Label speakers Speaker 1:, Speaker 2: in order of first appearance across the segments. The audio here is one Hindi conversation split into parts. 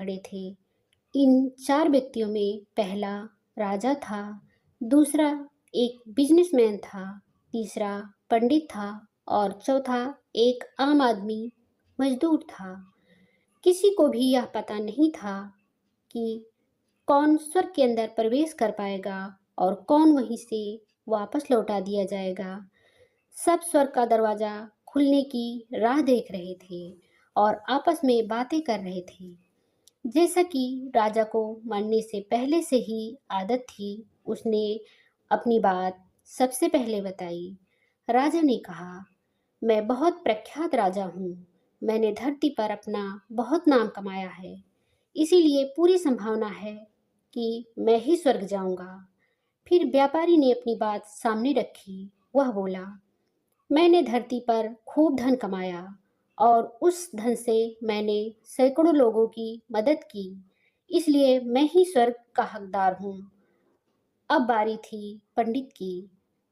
Speaker 1: खड़े थे। इन 4 व्यक्तियों में पहला राजा था, दूसरा एक बिजनेसमैन था, तीसरा पंडित था और चौथा एक आम आदमी मजदूर था। किसी को भी यह पता नहीं था कि कौन स्वर्ग के अंदर प्रवेश कर पाएगा और कौन वहीं से वापस लौटा दिया जाएगा। सब स्वर्ग का दरवाज़ा खुलने की राह देख रहे थे और आपस में बातें कर रहे थे। जैसा कि राजा को मरने से पहले से ही आदत थी, उसने अपनी बात सबसे पहले बताई। राजा ने कहा, मैं बहुत प्रख्यात राजा हूँ। मैंने धरती पर अपना बहुत नाम कमाया है, इसीलिए पूरी संभावना है कि मैं ही स्वर्ग जाऊंगा। फिर व्यापारी ने अपनी बात सामने रखी। वह बोला, मैंने धरती पर खूब धन कमाया और उस धन से मैंने सैकड़ों लोगों की मदद की, इसलिए मैं ही स्वर्ग का हकदार हूँ। अब बारी थी पंडित की।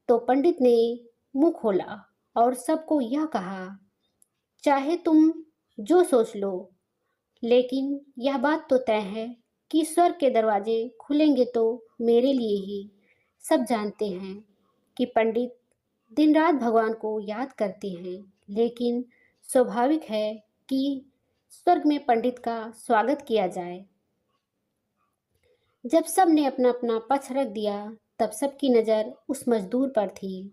Speaker 1: तो पंडित ने मुंह खोला और सबको यह कहा, चाहे तुम जो सोच लो, लेकिन यह बात तो तय है कि स्वर्ग के दरवाजे खुलेंगे तो मेरे लिए ही। सब जानते हैं कि पंडित दिन रात भगवान को याद करते हैं, लेकिन स्वाभाविक है कि स्वर्ग में पंडित का स्वागत किया जाए। जब सब ने अपना अपना पक्ष रख दिया, तब सबकी नज़र उस मजदूर पर थी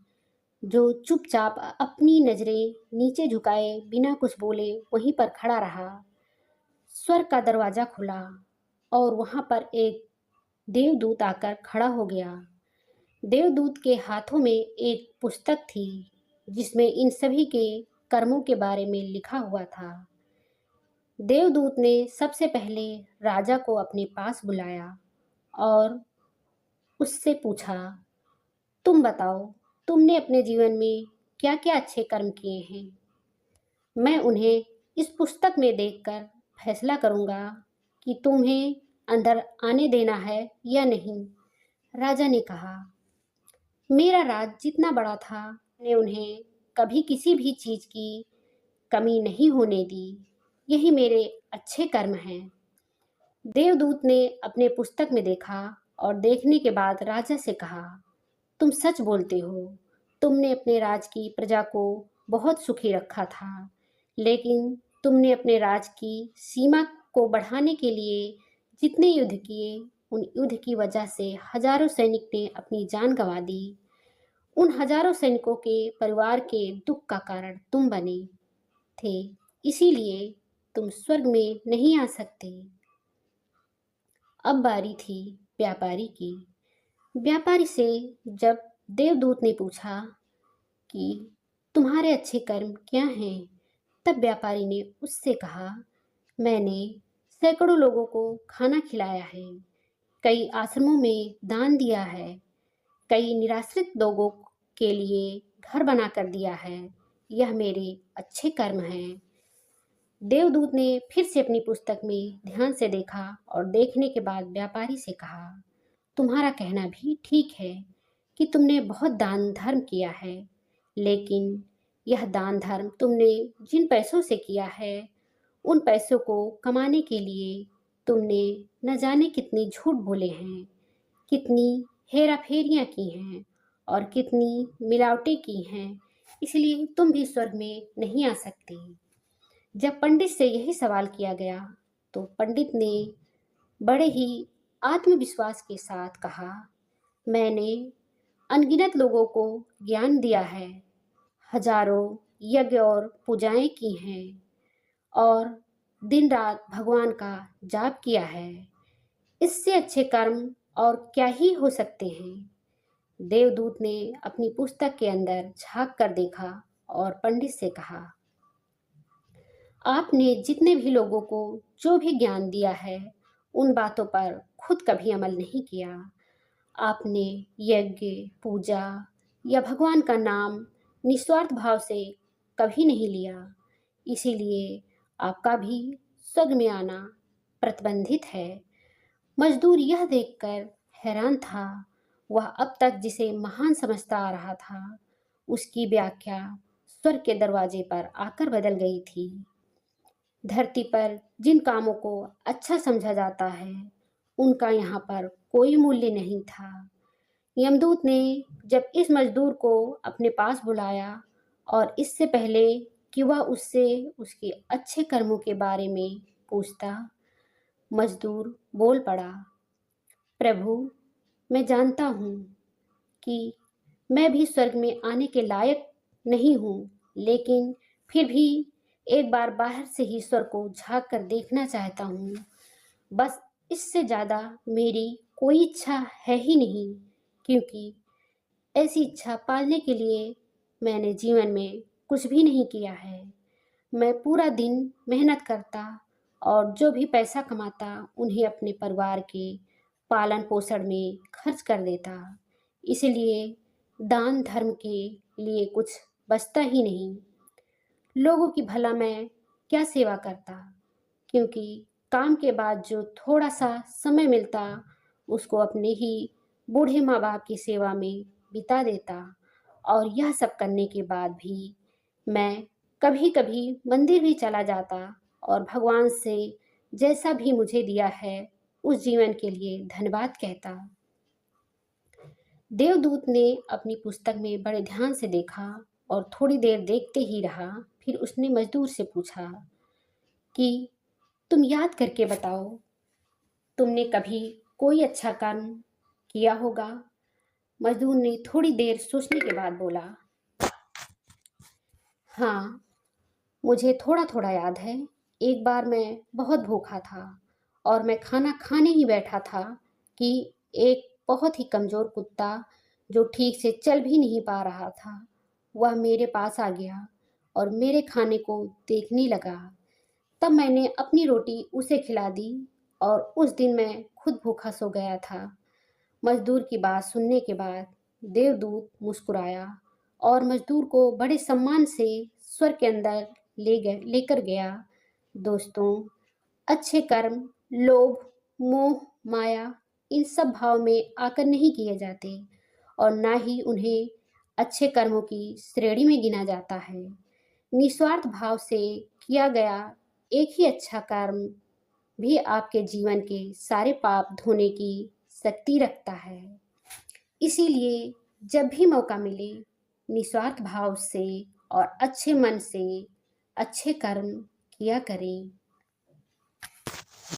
Speaker 1: जो चुपचाप अपनी नज़रें नीचे झुकाए बिना कुछ बोले वहीं पर खड़ा रहा। स्वर्ग का दरवाज़ा खुला और वहां पर एक देवदूत आकर खड़ा हो गया। देवदूत के हाथों में एक पुस्तक थी जिसमें इन सभी के कर्मों के बारे में लिखा हुआ था। देवदूत ने सबसे पहले राजा को अपने पास बुलाया और उससे पूछा, तुम बताओ, तुमने अपने जीवन में क्या क्या अच्छे कर्म किए हैं। मैं उन्हें इस पुस्तक में देखकर फैसला करूंगा कि तुम्हें अंदर आने देना है या नहीं। राजा ने कहा, मेरा राज जितना बड़ा था, मैंने उन्हें कभी किसी भी चीज की कमी नहीं होने दी। यही मेरे अच्छे कर्म हैं। देवदूत ने अपने पुस्तक में देखा और देखने के बाद राजा से कहा, तुम सच बोलते हो। तुमने अपने राज की प्रजा को बहुत सुखी रखा था, लेकिन तुमने अपने राज की सीमा को बढ़ाने के लिए जितने युद्ध किए, उन युद्ध की वजह से हजारों सैनिक ने अपनी जान गंवा दी। उन हजारों सैनिकों के परिवार के दुख का कारण तुम बने थे, इसीलिए तुम स्वर्ग में नहीं आ सकते। अब बारी थी व्यापारी की। व्यापारी से जब देवदूत ने पूछा कि तुम्हारे अच्छे कर्म क्या हैं, तब व्यापारी ने उससे कहा, मैंने सैकड़ों लोगों को खाना खिलाया है, कई आश्रमों में दान दिया है, कई निराश्रित लोगों के लिए घर बना कर दिया है। यह मेरे अच्छे कर्म हैं। देवदूत ने फिर से अपनी पुस्तक में ध्यान से देखा और देखने के बाद व्यापारी से कहा, तुम्हारा कहना भी ठीक है कि तुमने बहुत दान धर्म किया है, लेकिन यह दान धर्म तुमने जिन पैसों से किया है, उन पैसों को कमाने के लिए तुमने न जाने कितने झूठ बोले हैं, कितनी हेरा फेरियां की हैं और कितनी मिलावटें की हैं, इसलिए तुम भी स्वर्ग में नहीं आ सकते। जब पंडित से यही सवाल किया गया, तो पंडित ने बड़े ही आत्मविश्वास के साथ कहा, मैंने अनगिनत लोगों को ज्ञान दिया है, हजारों यज्ञ और पूजाएं की हैं और दिन रात भगवान का जाप किया है। इससे अच्छे कर्म और क्या ही हो सकते हैं। देवदूत ने अपनी पुस्तक के अंदर झांक कर देखा और पंडित से कहा, आपने जितने भी लोगों को जो भी ज्ञान दिया है, उन बातों पर खुद कभी अमल नहीं किया। आपने यज्ञ, पूजा या भगवान का नाम निस्वार्थ भाव से कभी नहीं लिया, इसीलिए आपका भी स्वर्ग में आना प्रतिबंधित है। मजदूर यह देखकर हैरान था। वह अब तक जिसे महान समझता आ रहा था, उसकी व्याख्या स्वर्ग के दरवाजे पर आकर बदल गई थी। धरती पर जिन कामों को अच्छा समझा जाता है, उनका यहाँ पर कोई मूल्य नहीं था। यमदूत ने जब इस मजदूर को अपने पास बुलाया और इससे पहले कि वह उससे उसके अच्छे कर्मों के बारे में पूछता, मजदूर बोल पड़ा, प्रभु, मैं जानता हूँ कि मैं भी स्वर्ग में आने के लायक नहीं हूँ, लेकिन फिर भी एक बार बाहर से ही स्वर्ग को झांक कर देखना चाहता हूँ। बस इससे ज़्यादा मेरी कोई इच्छा है ही नहीं, क्योंकि ऐसी इच्छा पालने के लिए मैंने जीवन में कुछ भी नहीं किया है। मैं पूरा दिन मेहनत करता और जो भी पैसा कमाता उन्हें अपने परिवार के पालन पोषण में खर्च कर देता। इसलिए दान धर्म के लिए कुछ बचता ही नहीं। लोगों की भला मैं क्या सेवा करता, क्योंकि काम के बाद जो थोड़ा सा समय मिलता उसको अपने ही बूढ़े माँ बाप की सेवा में बिता देता। और यह सब करने के बाद भी मैं कभी कभी मंदिर भी चला जाता और भगवान से जैसा भी मुझे दिया है उस जीवन के लिए धन्यवाद कहता। देवदूत ने अपनी पुस्तक में बड़े ध्यान से देखा और थोड़ी देर देखते ही रहा। फिर उसने मजदूर से पूछा कि तुम याद करके बताओ, तुमने कभी कोई अच्छा काम किया होगा? मजदूर ने थोड़ी देर सोचने के बाद बोला, हाँ, मुझे थोड़ा थोड़ा याद है। एक बार मैं बहुत भूखा था और मैं खाना खाने ही बैठा था कि एक बहुत ही कमज़ोर कुत्ता जो ठीक से चल भी नहीं पा रहा था, वह मेरे पास आ गया और मेरे खाने को देखने लगा। तब मैंने अपनी रोटी उसे खिला दी और उस दिन मैं खुद भूखा सो गया था। मजदूर की बात सुनने के बाद देवदूत मुस्कुराया और मजदूर को बड़े सम्मान से स्वर्ग के अंदर लेकर गया। दोस्तों, अच्छे कर्म लोभ, मोह, माया इन सब भाव में आकर नहीं किए जाते और ना ही उन्हें अच्छे कर्मों की श्रेणी में गिना जाता है। निस्वार्थ भाव से किया गया एक ही अच्छा कर्म भी आपके जीवन के सारे पाप धोने की शक्ति रखता है। इसीलिए जब भी मौका मिले, निस्वार्थ भाव से और अच्छे मन से अच्छे कर्म किया करें।